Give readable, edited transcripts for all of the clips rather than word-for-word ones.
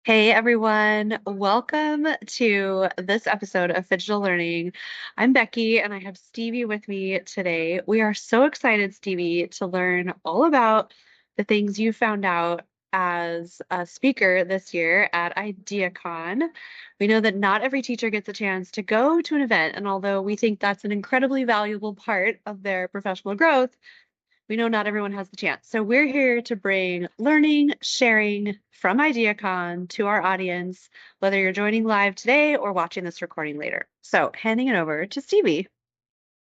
Hey everyone, welcome to this episode of Phygital Learning. I'm Becky and I have Stevie with me today. We are so excited, Stevie, to learn all about the things you found out as a speaker this year at IDEAcon. We know that not every teacher gets a chance to go to an event, and although we think that's an incredibly valuable part of their professional growth, we know not everyone has the chance. So we're here to bring learning, sharing from IDEAcon to our audience, whether you're joining live today or watching this recording later. So handing it over to Stevie.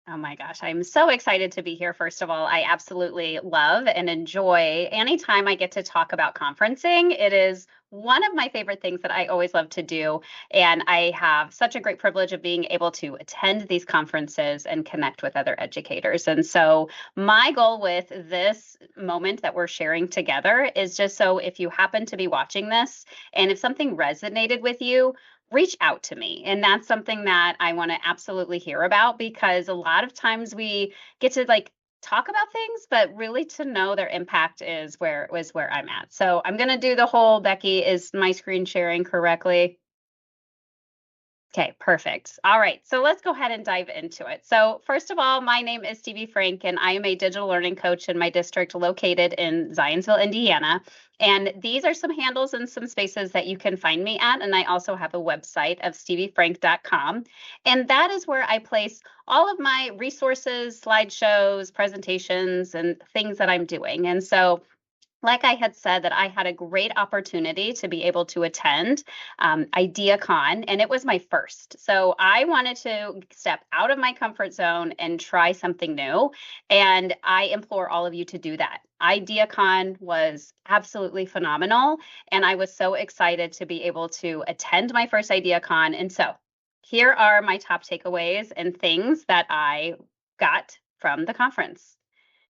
Oh my gosh, I'm so excited to be here. First of all, I absolutely love and enjoy anytime I get to talk about conferencing. It is one of my favorite things that I always love to do. And I have such a great privilege of being able to attend these conferences and connect with other educators. And so, my goal with this moment that we're sharing together is just so if you happen to be watching this and if something resonated with you, reach out to me. And that's something that I want to absolutely hear about because a lot of times we get to talk about things, but really to know their impact is where I'm at. So I'm going to do the whole Becky, is my screen sharing correctly? Okay, perfect. All right, so let's go ahead and dive into it. So, first of all, my name is Stevie Frank, and I am a digital learning coach in my district located in Zionsville, Indiana. And these are some handles and some spaces that you can find me at. And I also have a website of steviefrank.com. And that is where I place all of my resources, slideshows, presentations, and things that I'm doing. And so, like I had said, that I had a great opportunity to be able to attend IDEAcon, and it was my first. So I wanted to step out of my comfort zone and try something new. And I implore all of you to do that. IDEAcon was absolutely phenomenal, and I was so excited to be able to attend my first IDEAcon. And so here are my top takeaways and things that I got from the conference.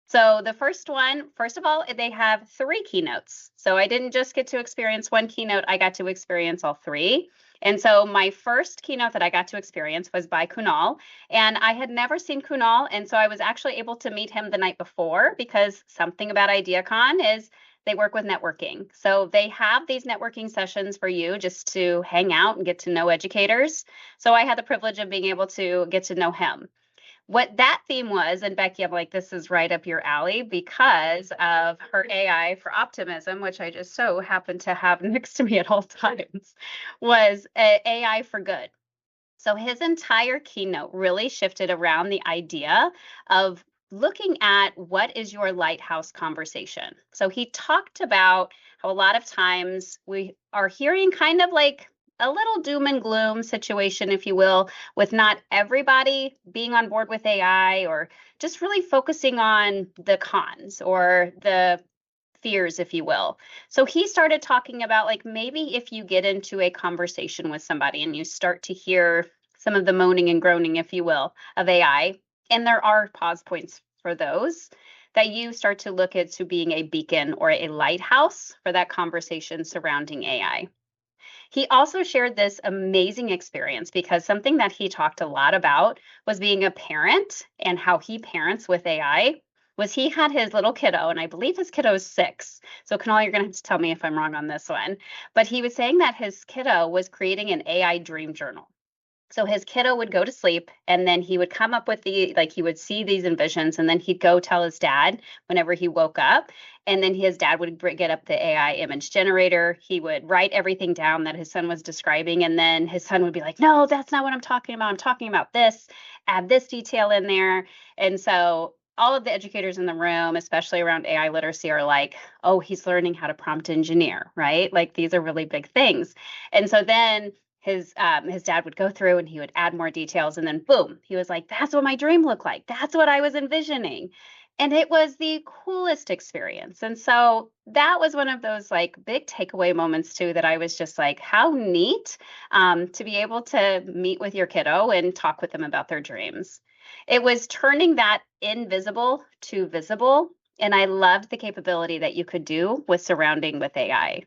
So the first one, first of all, they have three keynotes. So I didn't just get to experience one keynote, I got to experience all three. And so my first keynote that I got to experience was by Kunal, and I had never seen Kunal, and so I was actually able to meet him the night before because something about IDEAcon is they work with networking. So they have these networking sessions for you just to hang out and get to know educators. So I had the privilege of being able to get to know him. What that theme was, and Becky, I'm like, this is right up your alley because of her AI for optimism, which I just so happen to have next to me at all times, was AI for good. So his entire keynote really shifted around the idea of looking at what is your lighthouse conversation. So he talked about how a lot of times we are hearing kind of like a little doom and gloom situation, if you will, with not everybody being on board with AI or just really focusing on the cons or the fears, if you will. So he started talking about like maybe if you get into a conversation with somebody and you start to hear some of the moaning and groaning, if you will, of AI, and there are pause points for those, that you start to look at to being a beacon or a lighthouse for that conversation surrounding AI. He also shared this amazing experience because something that he talked a lot about was being a parent and how he parents with AI. Was he had his little kiddo, and I believe his kiddo is 6. So, Kanal, you're going to have to tell me if I'm wrong on this one. But he was saying that his kiddo was creating an AI dream journal. So his kiddo would go to sleep and then he would come up with he would see these envisions and then he'd go tell his dad whenever he woke up. And then his dad would get up the AI image generator. He would write everything down that his son was describing. And then his son would be like, no, that's not what I'm talking about. I'm talking about this, add this detail in there. And so all of the educators in the room, especially around AI literacy, are like, oh, he's learning how to prompt engineer, right? Like these are really big things. And so then his dad would go through and he would add more details and then boom, he was like, that's what my dream looked like, that's what I was envisioning. And it was the coolest experience. And so that was one of those like big takeaway moments too, that I was just like, how neat to be able to meet with your kiddo and talk with them about their dreams. It was turning that invisible to visible, and I loved the capability that you could do with surrounding with AI.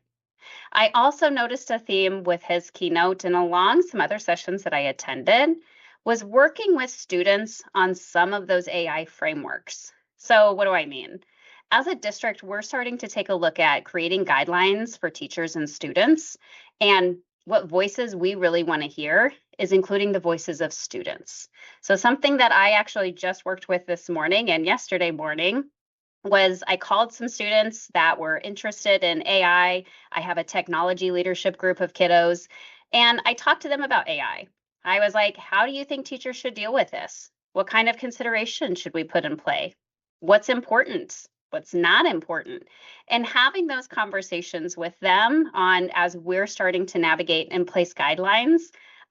I also noticed a theme with his keynote and along some other sessions that I attended was working with students on some of those AI frameworks. So what do I mean? as a district, we're starting to take a look at creating guidelines for teachers and students. And what voices we really want to hear is including the voices of students. So, something that I actually just worked with this morning and yesterday morning was I called some students that were interested in AI. I have a technology leadership group of kiddos, and I talked to them about AI. I was like, how do you think teachers should deal with this? What kind of consideration should we put in play? What's important? What's not important? And having those conversations with them on as we're starting to navigate and place guidelines,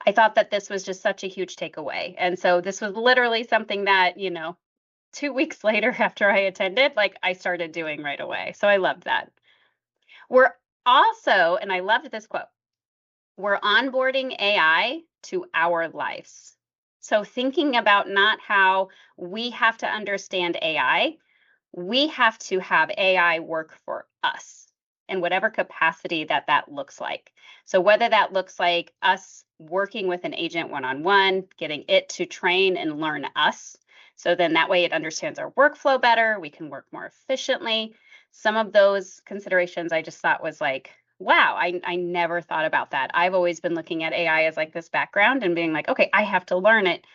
I thought that this was just such a huge takeaway. And so this was literally something that, 2 weeks later after I attended, like I started doing right away. So I loved that. We're also, and I loved this quote, we're onboarding AI to our lives. So thinking about not how we have to understand AI, we have to have AI work for us in whatever capacity that that looks like. So whether that looks like us working with an agent one-on-one, getting it to train and learn us, so then that way it understands our workflow better, we can work more efficiently. Some of those considerations I just thought was like, wow, I never thought about that. I've always been looking at AI as like this background and being like, okay, I have to learn it.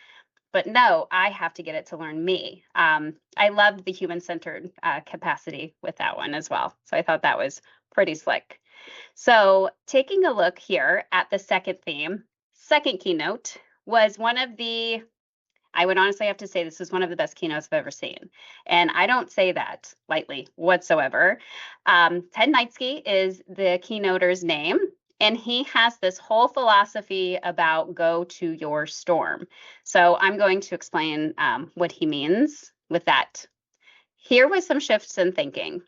But no, I have to get it to learn me. I loved the human-centered capacity with that one as well. So I thought that was pretty slick. So taking a look here at the second theme, second keynote was one of the, I would honestly have to say this is one of the best keynotes I've ever seen. And I don't say that lightly whatsoever. Ted Neitzke is the keynoter's name, and he has this whole philosophy about go to your storm. So I'm going to explain what he means with that. Here was some shifts in thinking.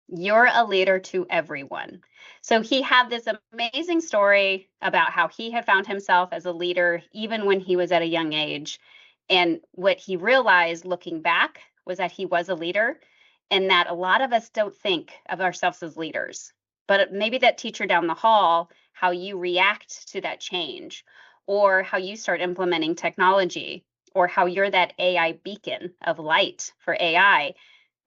You're a leader to everyone. So he had this amazing story about how he had found himself as a leader even when he was at a young age. And what he realized looking back was that he was a leader and that a lot of us don't think of ourselves as leaders. But maybe that teacher down the hall, how you react to that change, or how you start implementing technology, or how you're that AI beacon of light for AI,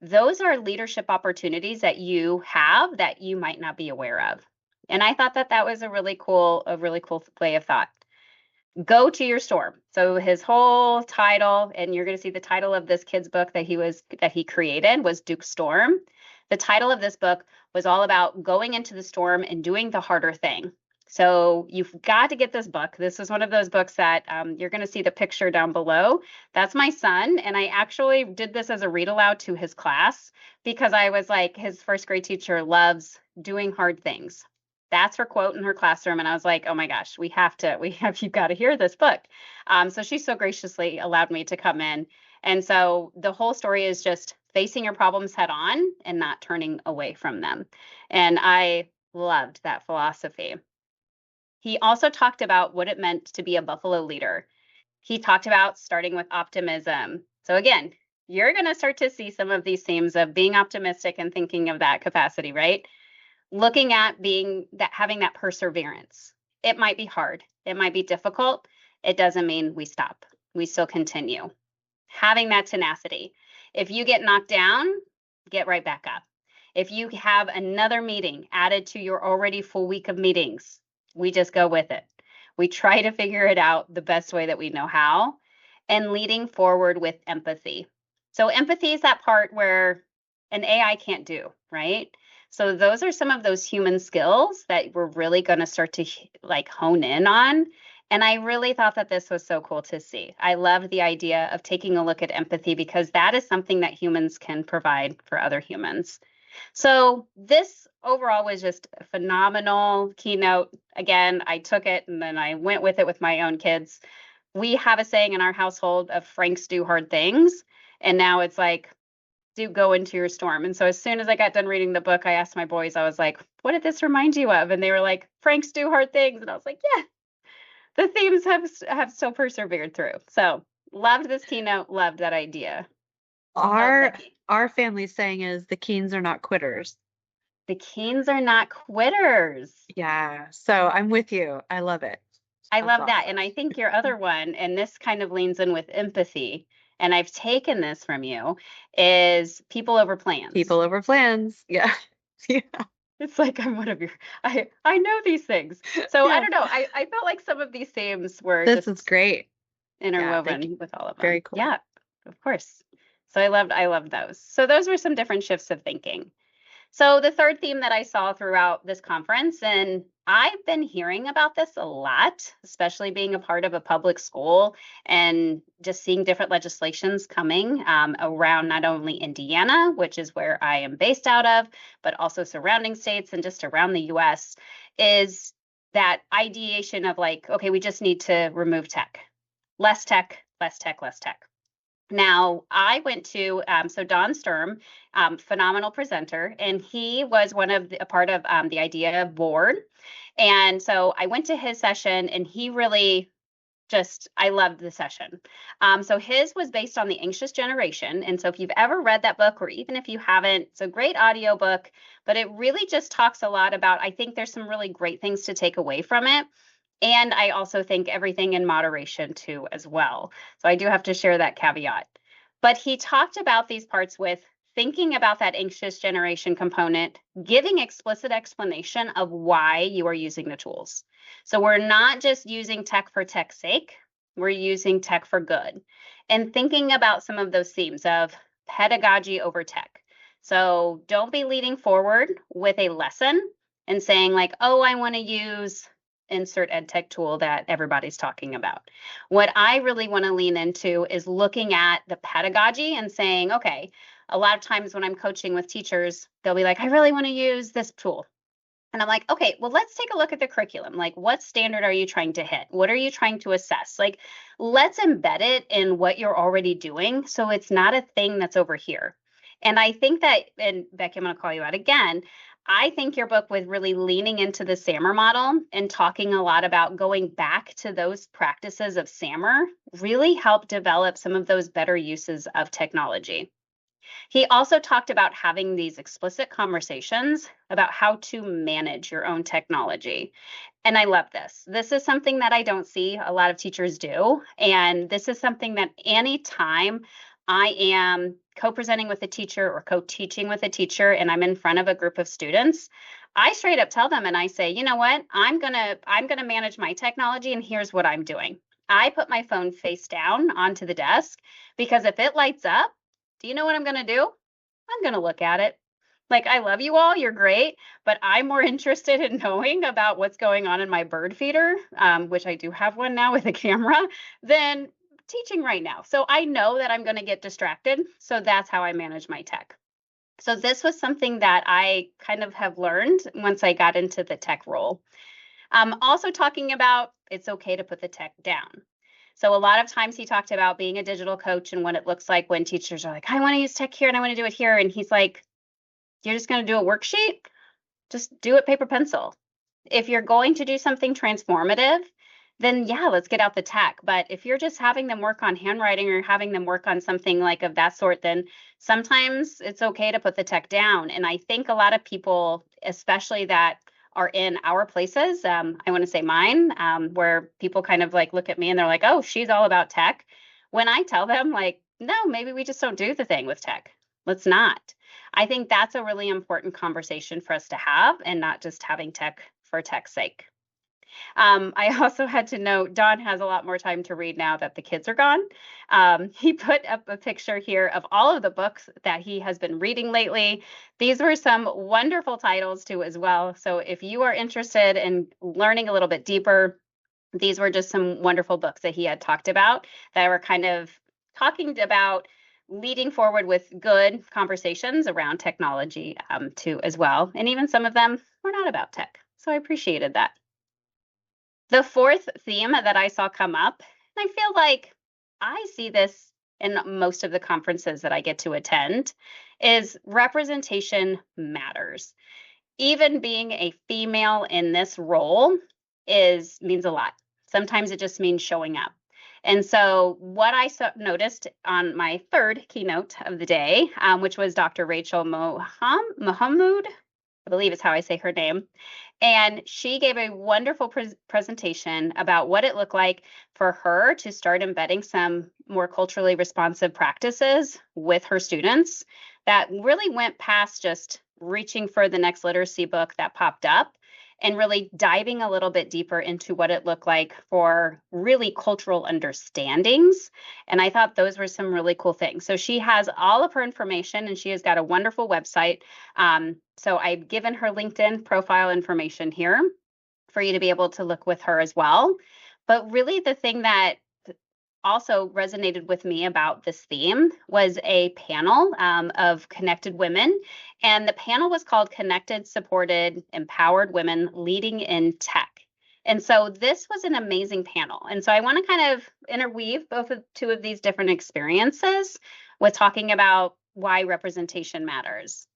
those are leadership opportunities that you have that you might not be aware of. And I thought that that was a really cool way of thought. Go to your storm. So his whole title, and you're going to see the title of this kid's book that he created was Duke Storm. The title of this book was all about going into the storm and doing the harder thing. So you've got to get this book. This is one of those books that you're going to see the picture down below. That's my son, and I actually did this as a read aloud to his class because I was like, his first grade teacher loves doing hard things. That's her quote in her classroom, and I was like, oh my gosh, you've got to hear this book. So she so graciously allowed me to come in, and so the whole story is just facing your problems head on and not turning away from them, and I loved that philosophy. He also talked about what it meant to be a Buffalo leader. He talked about starting with optimism. So, again, you're going to start to see some of these themes of being optimistic and thinking of that capacity, right? Looking at having that perseverance. It might be hard, it might be difficult. It doesn't mean we stop, we still continue. Having that tenacity. If you get knocked down, get right back up. If you have another meeting added to your already full week of meetings, we just go with it. We try to figure it out the best way that we know how, and leading forward with empathy. So, empathy is that part where an AI can't do, right? So, those are some of those human skills that we're really going to start to like hone in on. And I really thought that this was so cool to see. I love the idea of taking a look at empathy because that is something that humans can provide for other humans. So this overall was just a phenomenal keynote. Again, I took it and then I went with it with my own kids. We have a saying in our household of Franks do hard things. And now it's like, do go into your storm. And so as soon as I got done reading the book, I asked my boys, I was like, what did this remind you of? And they were like, Franks do hard things. And I was like, yeah, the themes have still persevered through. So loved this keynote, loved that idea. Oh, Our Becky. our family saying is the Keens are not quitters. The Keens are not quitters. Yeah, so I'm with you. I love it. I That's love that. awesome. And I think your other one, and this kind of leans in with empathy and I've taken this from you, is people over plans. People over plans. Yeah. Yeah. It's like I'm one of your I know these things. So I Yeah. don't know. I felt like some of these themes were This is just great. Yeah, interwoven with all of them. very cool. Yeah, of course. So I loved those. So those were some different shifts of thinking. So the third theme that I saw throughout this conference, and I've been hearing about this a lot, especially being a part of a public school and just seeing different legislations coming around not only Indiana, which is where I am based out of, but also surrounding states and just around the US, is that ideation of like, okay, we just need to remove tech, less tech, less tech, less tech. Now, I went to so Don Sturm, phenomenal presenter, and he was a part of the IDEA board. And so I went to his session, and he really just I loved the session. So his was based on the anxious generation, and so if you've ever read that book, or even if you haven't, it's a great audio book. But it really just talks a lot about. I think there's some really great things to take away from it. And I also think everything in moderation too, as well. So I do have to share that caveat. But he talked about these parts with thinking about that anxious generation component, giving explicit explanation of why you are using the tools. So we're not just using tech for tech's sake, we're using tech for good. And thinking about some of those themes of pedagogy over tech. So don't be leading forward with a lesson and saying, like, oh, I want to use insert ed tech tool that everybody's talking about. What I really want to lean into is looking at the pedagogy and saying, okay, a lot of times when I'm coaching with teachers, they'll be like, I really want to use this tool. And I'm like, okay, well, let's take a look at the curriculum. Like, what standard are you trying to hit? What are you trying to assess? Like, let's embed it in what you're already doing so it's not a thing that's over here. And I think that, and Becky, I'm going to call you out again. I think your book with really leaning into the SAMR model and talking a lot about going back to those practices of SAMR really helped develop some of those better uses of technology. He also talked about having these explicit conversations about how to manage your own technology. And I love this. This is something that I don't see a lot of teachers do. And this is something that anytime I am co-presenting with a teacher or co-teaching with a teacher and I'm in front of a group of students, I straight up tell them and I say, you know what? I'm gonna manage my technology and here's what I'm doing. I put my phone face down onto the desk because if it lights up, do you know what I'm going to do? I'm going to look at it. Like, I love you all, you're great, but I'm more interested in knowing about what's going on in my bird feeder, which I do have one now with a camera, than teaching right now. So I know that I'm going to get distracted. So that's how I manage my tech. So this was something that I kind of have learned once I got into the tech role. Also talking about it's okay to put the tech down. So a lot of times he talked about being a digital coach and what it looks like when teachers are like, I want to use tech here and I want to do it here. And he's like, you're just going to do a worksheet? Just do it paper pencil. If you're going to do something transformative, then yeah, let's get out the tech. But if you're just having them work on handwriting or having them work on something like of that sort, then sometimes it's okay to put the tech down. And I think a lot of people, especially that are in our places, I want to say mine, where people kind of like look at me and they're like, oh, she's all about tech. When I tell them like, no, maybe we just don't do the thing with tech. Let's not. I think that's a really important conversation for us to have and not just having tech for tech's sake. I also had to note Don has a lot more time to read now that the kids are gone. He put up a picture here of all of the books that he has been reading lately. These were some wonderful titles too as well. So if you are interested in learning a little bit deeper, these were just some wonderful books that he had talked about that were kind of talking about leading forward with good conversations around technology too as well. And even some of them were not about tech. So I appreciated that. The fourth theme that I saw come up, and I feel like I see this in most of the conferences that I get to attend, is representation matters. Even being a female in this role means a lot. Sometimes it just means showing up. And so what I noticed on my third keynote of the day, which was Dr. Rachel Mohammoud, I believe is how I say her name. And she gave a wonderful presentation about what it looked like for her to start embedding some more culturally responsive practices with her students that really went past just reaching for the next literacy book that popped up and really diving a little bit deeper into what it looked like for really cultural understandings. And I thought those were some really cool things. So she has all of her information and she has got a wonderful website. So I've given her LinkedIn profile information here for you to be able to look with her as well. But really, the thing that also resonated with me about this theme was a panel of connected women. And the panel was called Connected, Supported, Empowered Women Leading in Tech. And so this was an amazing panel. And so I want to kind of interweave both of two of these different experiences with talking about why representation matters.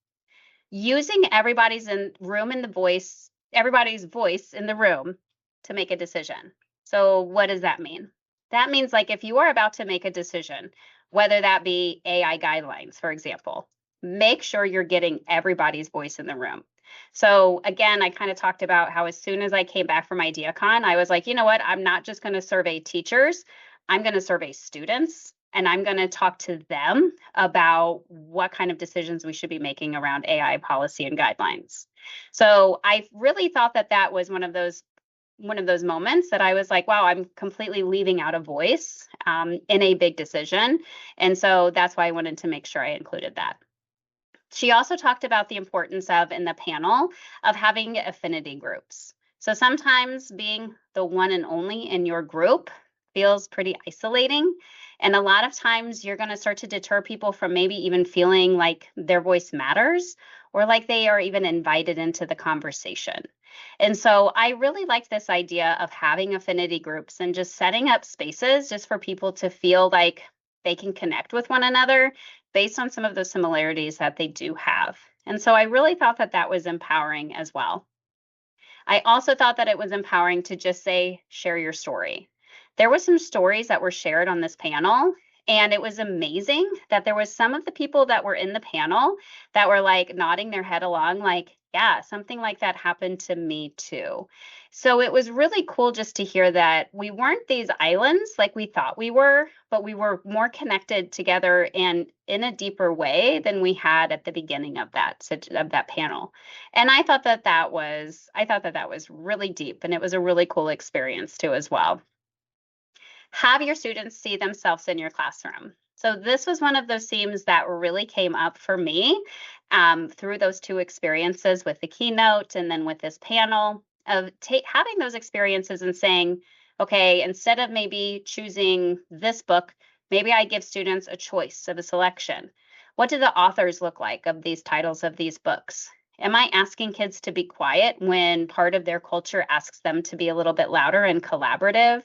Using everybody's voice in the room to make a decision. So what does that mean? That means like if you are about to make a decision, whether that be AI guidelines, for example, make sure you're getting everybody's voice in the room. So again, I kind of talked about how as soon as I came back from IDEAcon, I was like, you know what? I'm not just going to survey teachers. I'm going to survey students and I'm going to talk to them about what kind of decisions we should be making around AI policy and guidelines. So I really thought that that was one of those moments that I was like, wow, I'm completely leaving out a voice in a big decision. And so that's why I wanted to make sure I included that. She also talked about the importance of, in the panel, of having affinity groups. So sometimes being the one and only in your group feels pretty isolating. And a lot of times you're going to start to deter people from maybe even feeling like their voice matters or like they are even invited into the conversation. And so I really like this idea of having affinity groups and just setting up spaces just for people to feel like they can connect with one another based on some of the similarities that they do have. And so I really thought that that was empowering as well. I also thought that it was empowering to just say, share your story. There were some stories that were shared on this panel, and it was amazing that there was some of the people that were in the panel that were like nodding their head along, like, yeah, something like that happened to me too. So it was really cool just to hear that we weren't these islands like we thought we were, but we were more connected together and in a deeper way than we had at the beginning of that panel. And I thought that that was really deep and it was a really cool experience too as well. Have your students see themselves in your classroom. So this was one of those themes that really came up for me through those two experiences with the keynote and then with this panel of having those experiences and saying, okay, instead of maybe choosing this book, maybe I give students a choice of a selection. What do the authors look like of these titles of these books? Am I asking kids to be quiet when part of their culture asks them to be a little bit louder and collaborative?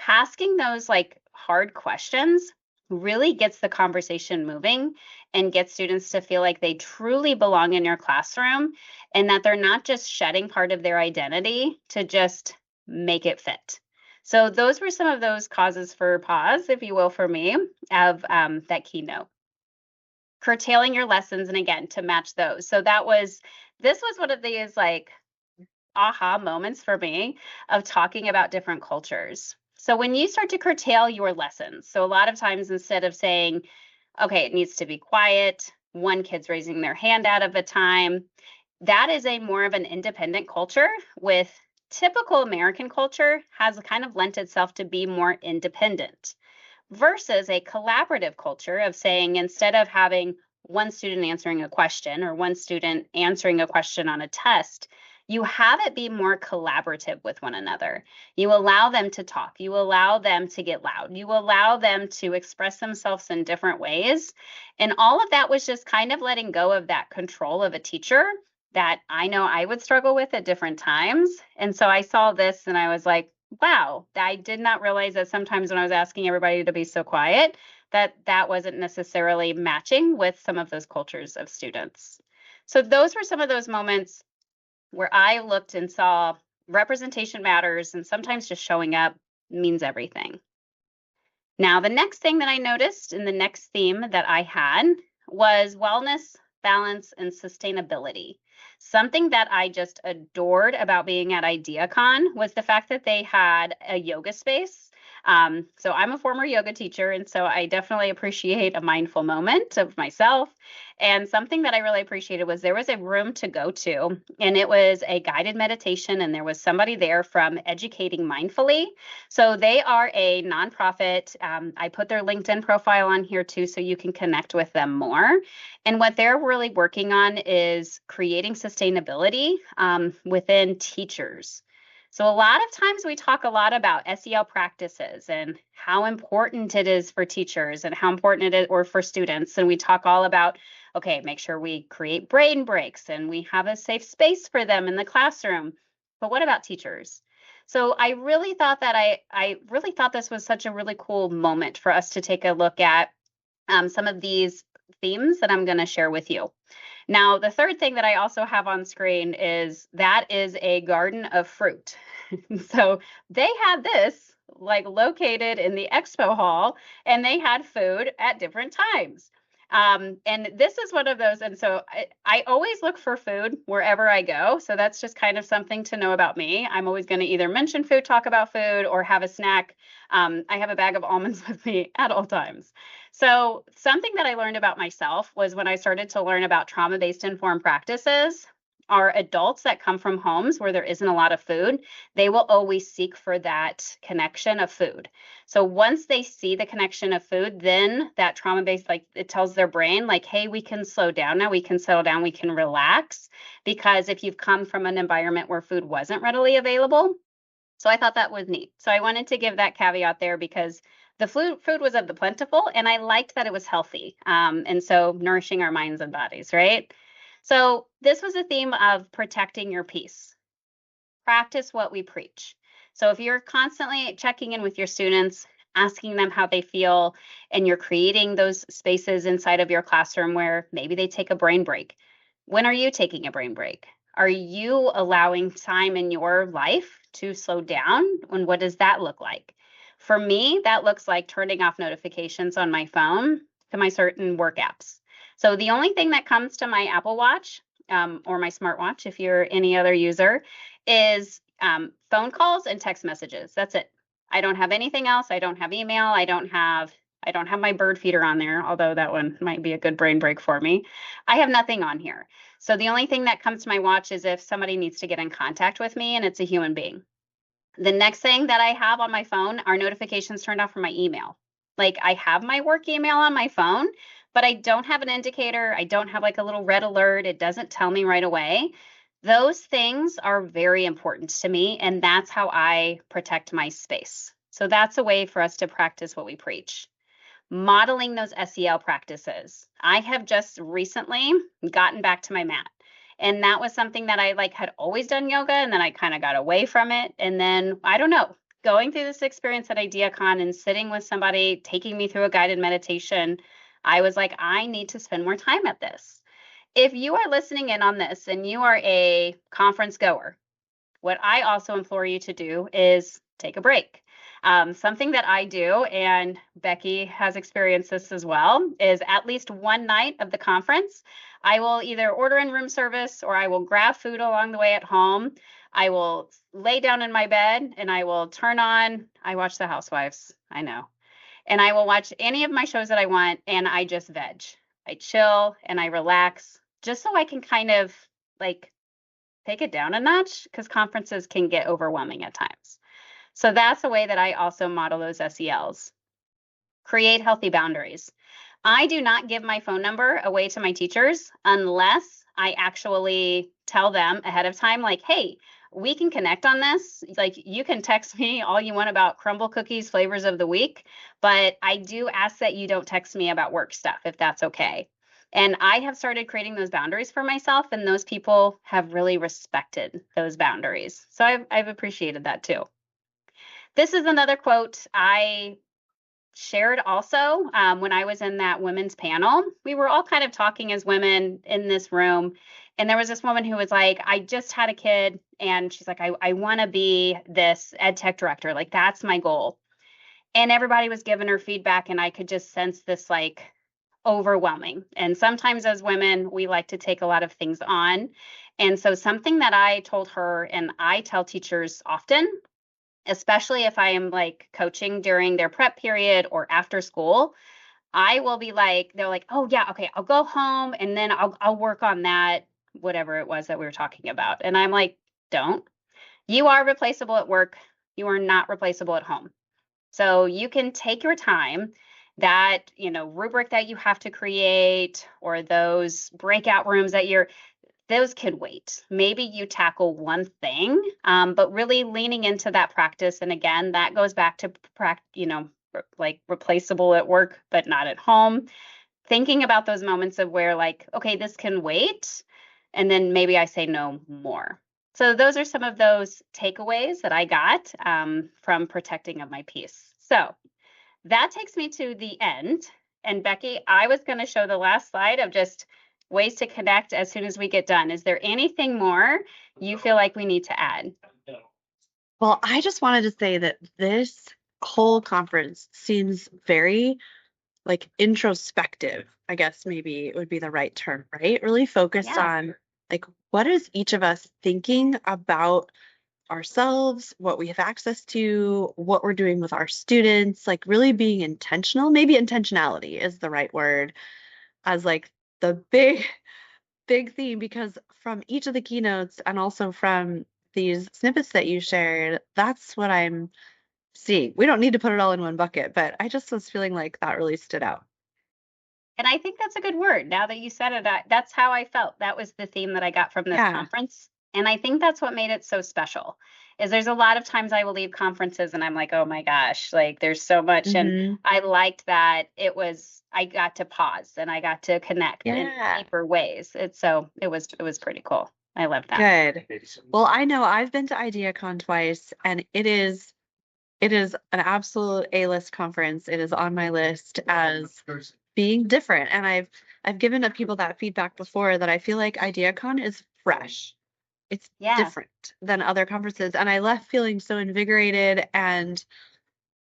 Asking those like hard questions really gets the conversation moving and gets students to feel like they truly belong in your classroom and that they're not just shedding part of their identity to just make it fit. So those were some of those causes for pause, if you will, for me of that keynote. Curtailing your lessons, and again, to match those. So this was one of these like aha moments for me of talking about different cultures. So when you start to curtail your lessons, so a lot of times instead of saying, okay, it needs to be quiet, one kid's raising their hand out of a time, that is a more of an independent culture with typical American culture has kind of lent itself to be more independent versus a collaborative culture of saying instead of having one student answering a question or one student answering a question on a test, you have it be more collaborative with one another. You allow them to talk. You allow them to get loud. You allow them to express themselves in different ways. And all of that was just kind of letting go of that control of a teacher that I know I would struggle with at different times. And so I saw this and I was like, wow, I did not realize that sometimes when I was asking everybody to be so quiet, that that wasn't necessarily matching with some of those cultures of students. So those were some of those moments where I looked and saw representation matters, and sometimes just showing up means everything. Now, the next thing that I noticed in the next theme that I had was wellness, balance, and sustainability. Something that I just adored about being at IDEAcon was the fact that they had a yoga space. So I'm a former yoga teacher, and so I definitely appreciate a mindful moment of myself. And something that I really appreciated was there was a room to go to, and it was a guided meditation, and there was somebody there from Educating Mindfully. So they are a nonprofit. I put their LinkedIn profile on here too, so you can connect with them more. And what they're really working on is creating sustainability within teachers. So a lot of times we talk a lot about SEL practices and how important it is for teachers and how important it is or for students. And we talk all about, okay, make sure we create brain breaks and we have a safe space for them in the classroom. But what about teachers? So I really thought that I really thought this was such a really cool moment for us to take a look at some of these themes that I'm going to share with you. Now, the third thing that I also have on screen is a garden of fruit. So they had this like located in the expo hall, and they had food at different times. And this is one of those. And so I always look for food wherever I go. So that's just kind of something to know about me. I'm always going to either mention food, talk about food, or have a snack. I have a bag of almonds with me at all times. So, something that I learned about myself was when I started to learn about trauma based informed practices. Are adults that come from homes where there isn't a lot of food, they will always seek for that connection of food. So once they see the connection of food, then that trauma based, like it tells their brain, like, hey, we can slow down now, we can settle down, we can relax. Because if you've come from an environment where food wasn't readily available, so I thought that was neat. So I wanted to give that caveat there because the food was of the plentiful, and I liked that it was healthy. And so nourishing our minds and bodies, right? So this was a theme of protecting your peace. Practice what we preach. So if you're constantly checking in with your students, asking them how they feel, and you're creating those spaces inside of your classroom where maybe they take a brain break. When are you taking a brain break? Are you allowing time in your life to slow down? And what does that look like? For me, that looks like turning off notifications on my phone to my certain work apps. So the only thing that comes to my Apple Watch or my smartwatch, if you're any other user, is phone calls and text messages. That's it. I don't have anything else. I don't have email. I don't have my bird feeder on there, although that one might be a good brain break for me. I have nothing on here. So the only thing that comes to my watch is if somebody needs to get in contact with me and it's a human being. The next thing that I have on my phone are notifications turned off from my email. Like I have my work email on my phone, but I don't have an indicator. I don't have like a little red alert. It doesn't tell me right away. Those things are very important to me, and that's how I protect my space. So that's a way for us to practice what we preach. Modeling those SEL practices. I have just recently gotten back to my mat. And that was something that I like had always done yoga, and then I kind of got away from it. And then I don't know, going through this experience at IDEAcon and sitting with somebody taking me through a guided meditation, I was like, I need to spend more time at this. If you are listening in on this and you are a conference goer, what I also implore you to do is take a break. Something that I do, and Becky has experienced this as well, is at least one night of the conference, I will either order in room service or I will grab food along the way at home. I will lay down in my bed and I will I watch The Housewives, I know, and I will watch any of my shows that I want and I just veg. I chill and I relax just so I can kind of like take it down a notch because conferences can get overwhelming at times. So that's a way that I also model those SELs. Create healthy boundaries. I do not give my phone number away to my teachers unless I actually tell them ahead of time, like, hey, we can connect on this. Like, you can text me all you want about crumble cookies, flavors of the week, but I do ask that you don't text me about work stuff if that's okay. And I have started creating those boundaries for myself, and those people have really respected those boundaries. So I've appreciated that too. This is another quote I shared also when I was in that women's panel. We were all kind of talking as women in this room. And there was this woman who was like, I just had a kid. And she's like, I want to be this ed tech director. Like, that's my goal. And everybody was giving her feedback. And I could just sense this like overwhelming. And sometimes as women, we like to take a lot of things on. And so something that I told her and I tell teachers often, especially if I am like coaching during their prep period or after school, I will be like, they're like, oh yeah, okay, I'll go home and then I'll work on that, whatever it was that we were talking about. And I'm like, don't. You are replaceable at work. You are not replaceable at home. So you can take your time. That, rubric that you have to create or those breakout rooms that those can wait. Maybe you tackle one thing, but really leaning into that practice. And again, that goes back to like replaceable at work, but not at home. Thinking about those moments of where, like, okay, this can wait. And then maybe I say no more. So those are some of those takeaways that I got from protecting of my peace. So that takes me to the end. And Becky, I was going to show the last slide of just ways to connect as soon as we get done. Is there anything more you feel like we need to add? Well, I just wanted to say that this whole conference seems very like introspective, I guess maybe it would be the right term, right? Really focused Yeah. on like what is each of us thinking about ourselves, what we have access to, what we're doing with our students, like really being intentional. Maybe intentionality is the right word as like the big theme because from each of the keynotes and also from these snippets that you shared, that's what I'm seeing. We don't need to put it all in one bucket, but I just was feeling like that really stood out. And I think that's a good word. Now that you said it, that's how I felt. That was the theme that I got from this Yeah. conference. And I think that's what made it so special. Is there's a lot of times I will leave conferences and I'm like, "Oh my gosh, like there's so much." And Hmm. I liked that I got to pause and I got to connect in Yeah. deeper ways. It was pretty cool. I love that. Good. Well, I know I've been to IDEAcon twice and it is an absolute A-list conference. It is on my list as being different. And I've given up people that feedback before that I feel like IDEAcon is fresh. It's Yeah. different than other conferences. And I left feeling so invigorated and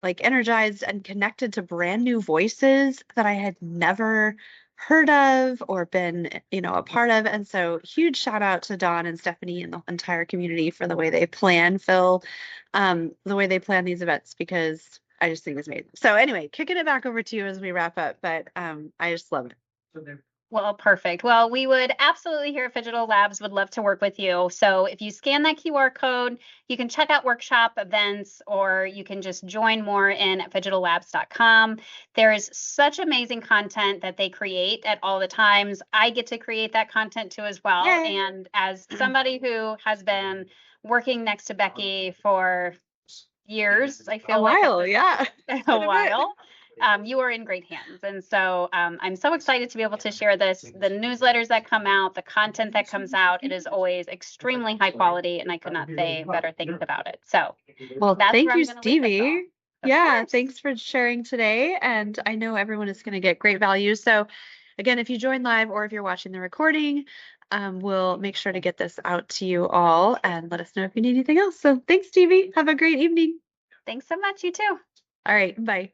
like energized and connected to brand new voices that I had never heard of or been, a part of. And so huge shout out to Dawn and Stephanie and the entire community for the way they plan, Phil, the way they plan these events because I just think it's amazing. So anyway, kicking it back over to you as we wrap up, but I just love it. Well, perfect. Well, we would absolutely here at Phygital Labs would love to work with you. So if you scan that QR code, you can check out workshop events or you can just join more in at phygitallabs.com. There is such amazing content that they create at all the times. I get to create that content too as well. Yay. And as somebody who has been working next to Becky for years, I A feel like at while, this yeah. a Been a bit. while. You are in great hands. And so I'm so excited to be able to share this. The newsletters that come out, the content that comes out, it is always extremely high quality, and I could not say better things about it. So Well, that's where thank I'm you, going to leave us all. Stevie. Of Yeah, course. thanks for sharing today. And I know everyone is going to get great value. So, again, if you join live or if you're watching the recording, we'll make sure to get this out to you all and let us know if you need anything else. So, thanks, Stevie. Have a great evening. Thanks so much. You too. All right, bye.